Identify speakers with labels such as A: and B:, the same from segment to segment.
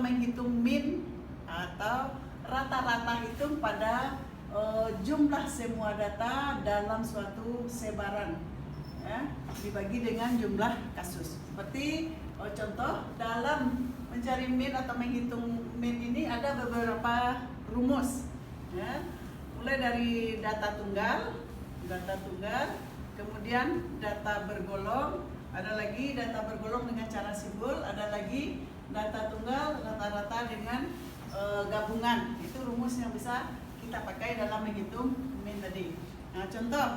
A: menghitung min atau rata-rata hitung pada jumlah semua data dalam suatu sebaran, ya, dibagi dengan jumlah kasus. Seperti contoh dalam mencari min atau menghitung min ini ada beberapa rumus, ya. Mulai dari data tunggal, kemudian data bergolong, ada lagi data bergolong dengan cara simbol, ada lagi data tunggal rata-rata dengan gabungan. Itu rumus yang bisa kita pakai dalam menghitung min tadi. Nah, contoh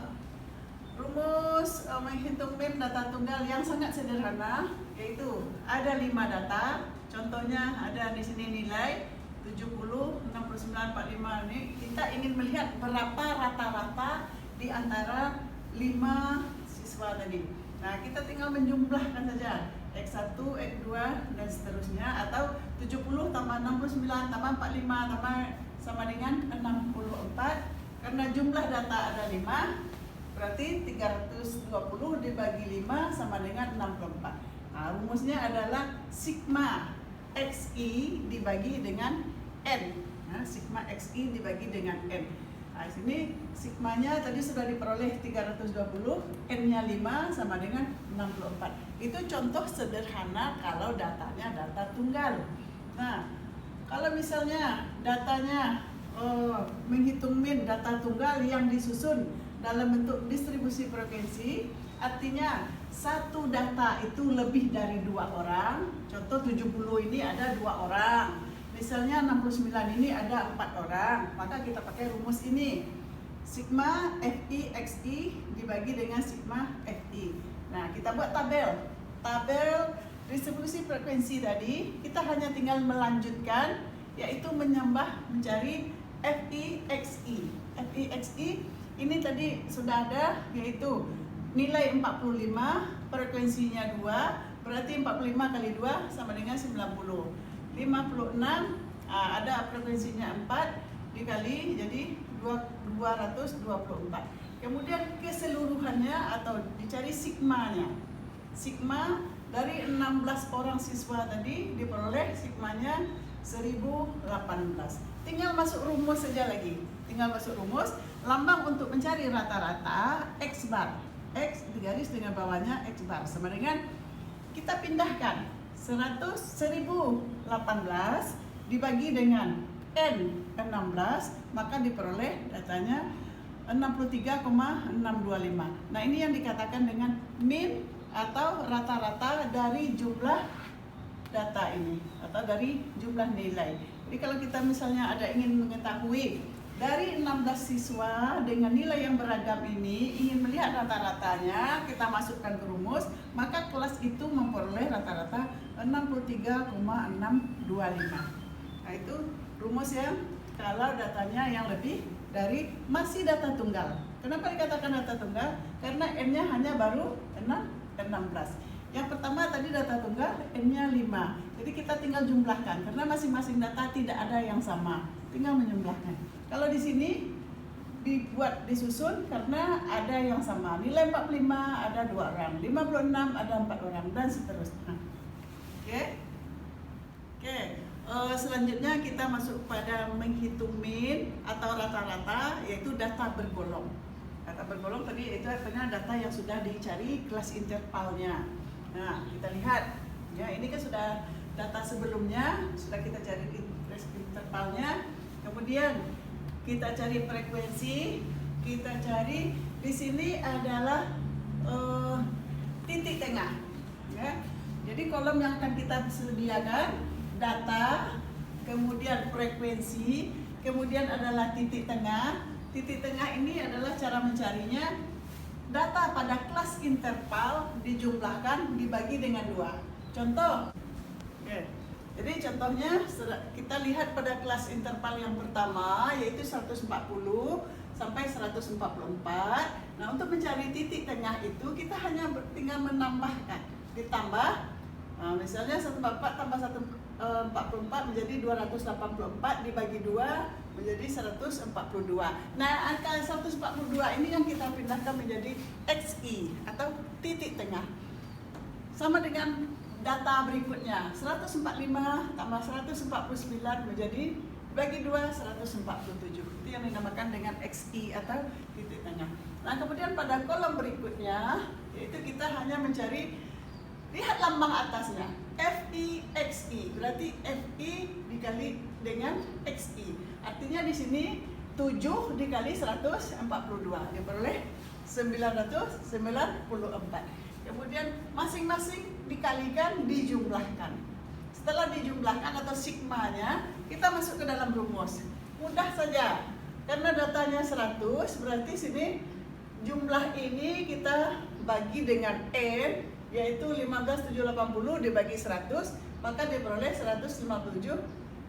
A: rumus menghitung min data tunggal yang sangat sederhana, yaitu ada 5 data. Contohnya ada di sini nilai 70, 69, 45. Ini kita ingin melihat berapa rata-rata di antara 5 siswa tadi. Nah, kita tinggal menjumlahkan saja X1, X2 dan seterusnya, atau 70 tambah 69 tambah 45 tambah sama dengan 64. Karena jumlah data ada 5, berarti 320 dibagi 5 sama dengan 64. Nah, rumusnya adalah sigma XI dibagi dengan N. Nah, sigma XI dibagi dengan N. Nah, sini sigmanya tadi sudah diperoleh 320, N-nya 5 sama dengan 64. Itu contoh sederhana kalau datanya data tunggal. Nah, kalau misalnya datanya menghitung min data tunggal yang disusun dalam bentuk distribusi frekuensi, artinya satu data itu lebih dari 2 orang. Contoh 70 ini ada 2 orang. Misalnya 69 ini ada 4 orang, maka kita pakai rumus ini. Sigma FI XI dibagi dengan sigma FI. Nah, kita buat tabel distribusi frekuensi tadi. Kita hanya tinggal melanjutkan, yaitu menambah mencari FI XI. FI XI ini tadi sudah ada, yaitu nilai 45, frekuensinya 2, berarti 45 kali 2 sama dengan 90. 56, ada frekuensinya 4 dikali, jadi 224. Kemudian keseluruhannya atau dicari sigmanya. Sigma dari 16 orang siswa tadi diperoleh sigmanya 1018. Tinggal masuk rumus saja lagi. Lambang untuk mencari rata-rata X bar. X digaris dengan bawahnya X bar sama dengan, kita pindahkan 1018 dibagi dengan N 16, maka diperoleh datanya 63,625. Nah, ini yang dikatakan dengan min atau rata-rata dari jumlah data ini atau dari jumlah nilai. Jadi kalau kita misalnya ada ingin mengetahui dari 16 siswa dengan nilai yang beragam ini, ingin melihat rata-ratanya, kita masukkan ke rumus, maka kelas itu memperoleh rata-rata 63,625. Nah, itu rumus yang kalau datanya yang lebih dari masih data tunggal. Kenapa dikatakan data tunggal? Karena N-nya hanya baru 16. Yang pertama tadi data tunggal, N-nya 5. Jadi kita tinggal jumlahkan, karena masing-masing data tidak ada yang sama. Tinggal menjumlahkan. Kalau di sini disusun karena ada yang sama. Nilai 45 ada 2 orang, 56 ada 4 orang, dan seterusnya. Oke. Selanjutnya kita masuk pada menghitung min atau rata-rata, yaitu data bergolong. Data bergolong tadi itu artinya data yang sudah dicari kelas intervalnya. Nah, kita lihat, ya, ini kan sudah data sebelumnya, sudah kita cari kelas intervalnya. Kemudian kita cari frekuensi, kita cari di sini adalah titik tengah. Ya. Jadi kolom yang akan kita sediakan data, kemudian frekuensi, kemudian adalah titik tengah. Titik tengah ini adalah cara mencarinya. Data pada kelas interval dijumlahkan dibagi dengan 2. Contoh. Jadi contohnya kita lihat pada kelas interval yang pertama, yaitu 140 sampai 144. Nah, untuk mencari titik tengah itu kita hanya tinggal menambahkan, ditambah. Nah, misalnya 144 tambah 144 menjadi 284 dibagi 2 menjadi 142. Nah, angka 142 ini yang kita pindahkan menjadi XI atau titik tengah. Sama dengan data berikutnya 145 tambah 149 menjadi bagi 2 147. Itu yang dinamakan dengan XI atau titik tengah. Nah, kemudian pada kolom berikutnya yaitu kita hanya mencari, lihat lambang atasnya, FI XI. Berarti FI dikali dengan XI. Artinya di sini 7 dikali 142 diperoleh 994. Kemudian masing-masing dikalikan, dijumlahkan. Setelah dijumlahkan atau sigmanya, kita masuk ke dalam rumus. Mudah saja. Karena datanya 100, berarti sini jumlah ini kita bagi dengan N, yaitu 15.780 dibagi 100, maka diperoleh 157,8.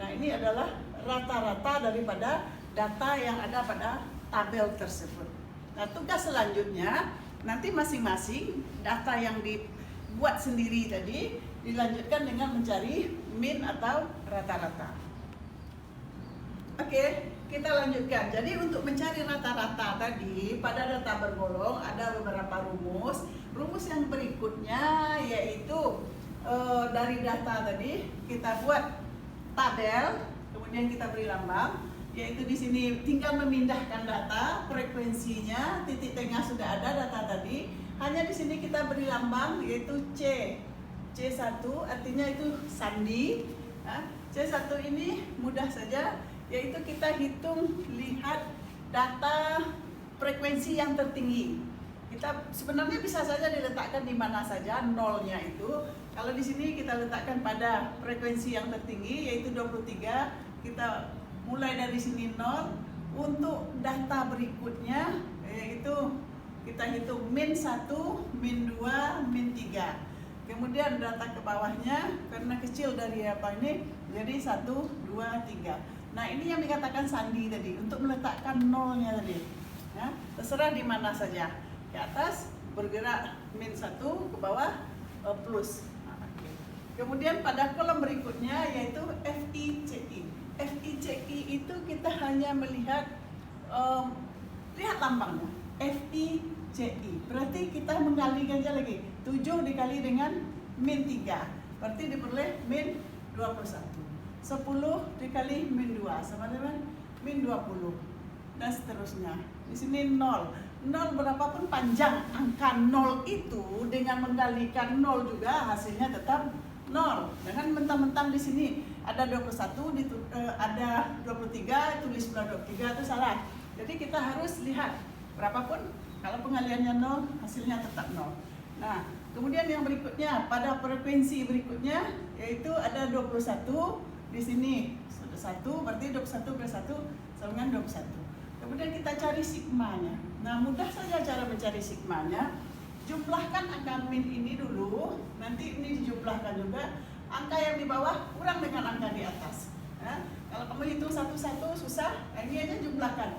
A: Nah, ini adalah rata-rata daripada data yang ada pada tabel tersebut. Nah, tugas selanjutnya, nanti masing-masing data yang dibuat sendiri tadi dilanjutkan dengan mencari min atau rata-rata. Oke, kita lanjutkan. Jadi untuk mencari rata-rata tadi pada data bergolong ada beberapa rumus. Rumus yang berikutnya yaitu dari data tadi kita buat tabel, kemudian kita beri lambang. Yaitu di sini tinggal memindahkan data, frekuensinya, titik tengah sudah ada data tadi. Hanya di sini kita beri lambang yaitu C. C1 artinya itu sandi. C1 ini mudah saja, yaitu kita hitung, lihat data frekuensi yang tertinggi. Kita sebenarnya bisa saja diletakkan di mana saja nolnya itu. Kalau di sini kita letakkan pada frekuensi yang tertinggi yaitu 23, kita mulai dari sini 0. Untuk data berikutnya yaitu kita hitung min 1, min 2, min 3. Kemudian data ke bawahnya karena kecil dari apa ini jadi 1, 2, 3. Nah, ini yang dikatakan sandi tadi untuk meletakkan nolnya tadi. Ya, terserah di mana saja. Ke atas bergerak min 1, ke bawah plus. Nah, okay. Kemudian pada kolom berikutnya yaitu FICI. FICI itu kita hanya melihat lihat lambangnya FICI. Berarti kita mengalikan aja lagi 7 dikali dengan min 3, berarti diperoleh min 21. 10 dikali min 2 sama dengan min 20 dan seterusnya. Di sini 0. 0 berapapun panjang angka 0 itu dengan mengalikan 0 juga hasilnya tetap 0. Jangan mentang-mentang di sini ada 21, ada 23, tulis 23 itu salah. Jadi kita harus lihat berapapun, kalau pengaliannya 0 hasilnya tetap 0. Nah, kemudian yang berikutnya pada frekuensi berikutnya yaitu ada 21 di sini. 1 berarti 21 plus 1 sama dengan 21. Kemudian kita cari sigmanya. Nah, mudah saja cara mencari sigmanya. Jumlahkan angka min ini dulu, nanti ini dijumlahkan juga. Angka yang di bawah kurang dengan angka di atas. Ya, kalau kamu hitung satu-satu susah, ini aja jumlahkan.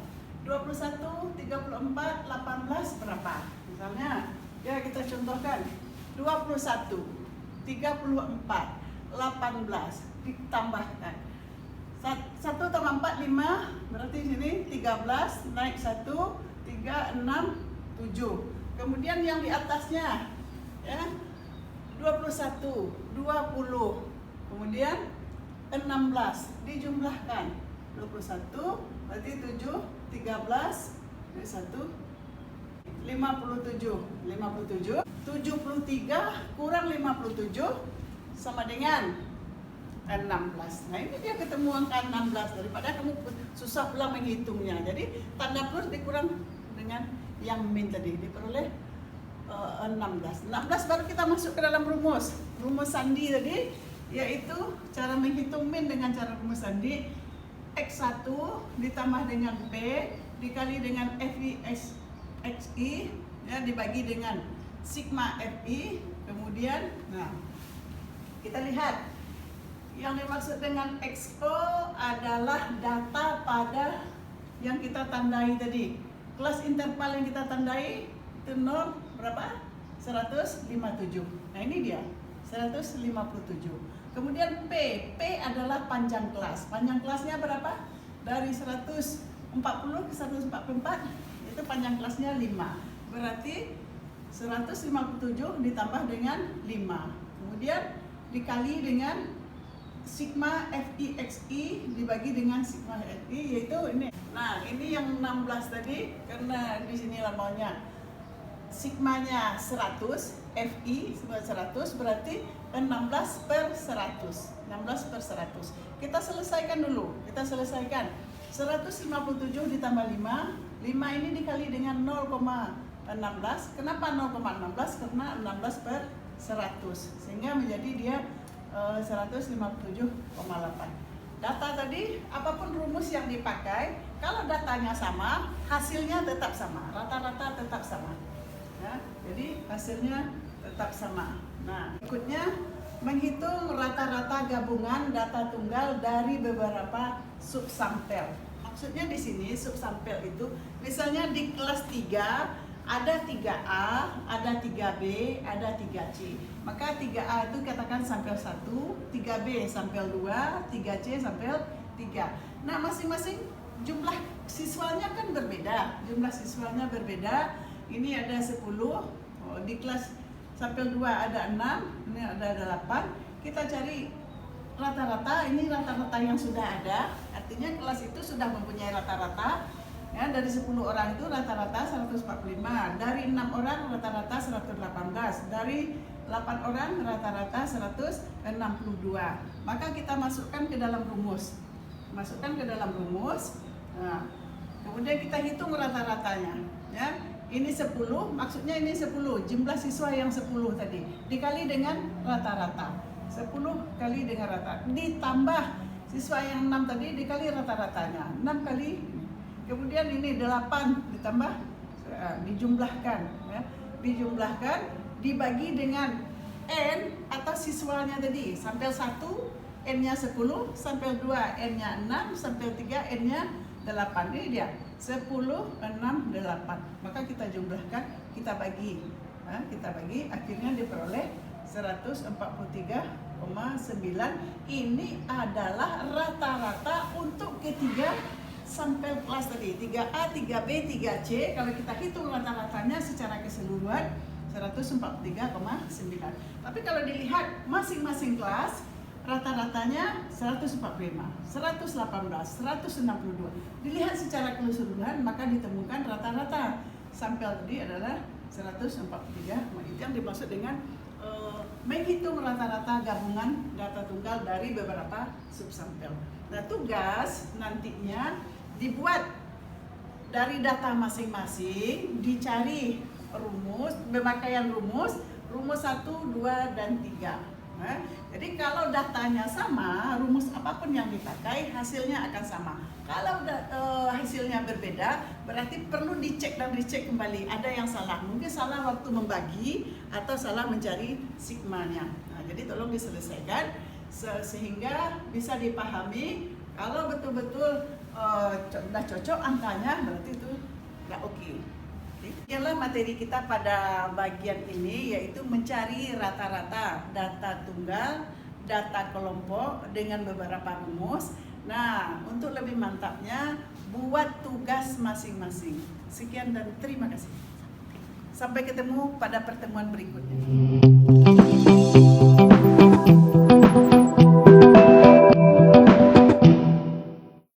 A: 21, 34, 18 berapa? Misalnya, ya kita contohkan 21, 34, 18 ditambahkan 1 tambah 4, 5, berarti sini 13, naik 1, 3, 6, 7. Kemudian yang di atasnya ya 21, 20, kemudian 16 dijumlahkan 21 berarti 7, 13, 1, 57, 73 kurang 57 sama dengan 16. Nah, ini dia ketemu angka 16 daripada kamu susah pula menghitungnya. Jadi tanda plus dikurang dengan yang min tadi diperoleh 16. 16 baru kita masuk ke dalam rumus sandi tadi, yaitu cara menghitung min dengan cara rumus sandi. X1 ditambah dengan P dikali dengan FI/XI ya, dibagi dengan sigma FI. Kemudian nah kita lihat yang dimaksud dengan XO adalah data pada yang kita tandai tadi. Kelas interval yang kita tandai itu 0 berapa? 157. Nah, ini dia 157. Kemudian P adalah panjang kelas. Panjang kelasnya berapa? Dari 140 ke 144 itu panjang kelasnya 5. Berarti 157 ditambah dengan 5. Kemudian dikali dengan sigma FIXI dibagi dengan sigma FI, yaitu ini. Nah, ini yang 16 tadi, karena di sini maunya sigmanya 100, FI 100, berarti 16/100. 16/100. Kita selesaikan dulu. Kita selesaikan. 157 ditambah 5. 5 ini dikali dengan 0,16. Kenapa 0,16? Karena 16/100. Sehingga menjadi dia 157,8. Data tadi, apapun rumus yang dipakai, kalau datanya sama, hasilnya tetap sama. Rata-rata tetap sama. Ya, jadi hasilnya tetap sama. Nah, berikutnya menghitung rata-rata gabungan data tunggal dari beberapa subsampel. Maksudnya di sini subsampel itu, misalnya di kelas 3 ada 3A, ada 3B, ada 3C. Maka 3A itu katakan sampel 1, 3B sampel 2, 3C sampel 3. Nah, masing-masing jumlah siswanya kan berbeda. Jumlah siswanya berbeda. Ini ada 10, di kelas sampel 2 ada 6, ini ada 8. Kita cari rata-rata, ini rata-rata yang sudah ada. Artinya kelas itu sudah mempunyai rata-rata. Ya, dari 10 orang itu rata-rata 145, dari 6 orang rata-rata 118, dari 8 orang rata-rata 162. Maka kita masukkan ke dalam rumus. Masukkan ke dalam rumus. Nah, kemudian kita hitung rata-ratanya, ya. Ini 10, maksudnya ini 10, jumlah siswa yang 10 tadi dikali dengan rata-rata. 10 kali dengan rata, ditambah siswa yang 6 tadi dikali rata-ratanya. 6 kali, kemudian ini 8 ditambah, dijumlahkan, ya. Dijumlahkan, dibagi dengan N atau siswanya tadi. Sampel 1 N-nya 10, sampel 2 N-nya 6, sampel 3 N-nya 8. Ini dia 10, 6, 8. Maka kita jumlahkan, kita bagi. Nah, kita bagi, akhirnya diperoleh 143,9. Ini adalah rata-rata untuk ketiga sampel kelas tadi, 3A, 3B, 3C. Kalau kita hitung rata-ratanya secara keseluruhan 143,9. Tapi kalau dilihat masing-masing kelas, rata-ratanya 145, 118, 162. Dilihat secara keseluruhan, maka ditemukan rata-rata sampel tadi adalah 143. Itu yang dimaksud dengan menghitung rata-rata gabungan data tunggal dari beberapa subsampel. Nah, tugas nantinya dibuat dari data masing-masing, dicari rumus, pemakaian rumus 1, 2, dan 3. Nah, jadi kalau datanya sama, rumus apapun yang dipakai, hasilnya akan sama. Kalau hasilnya berbeda, berarti perlu dicek dan dicek kembali. Ada yang salah, mungkin salah waktu membagi atau salah mencari sigmanya. Nah, jadi tolong diselesaikan sehingga bisa dipahami. Kalau betul-betul sudah cocok angkanya, berarti itu nggak oke. Inilah materi kita pada bagian ini, yaitu mencari rata-rata data tunggal, data kelompok dengan beberapa rumus. Nah, untuk lebih mantapnya, buat tugas masing-masing. Sekian dan terima kasih. Sampai ketemu pada pertemuan berikutnya.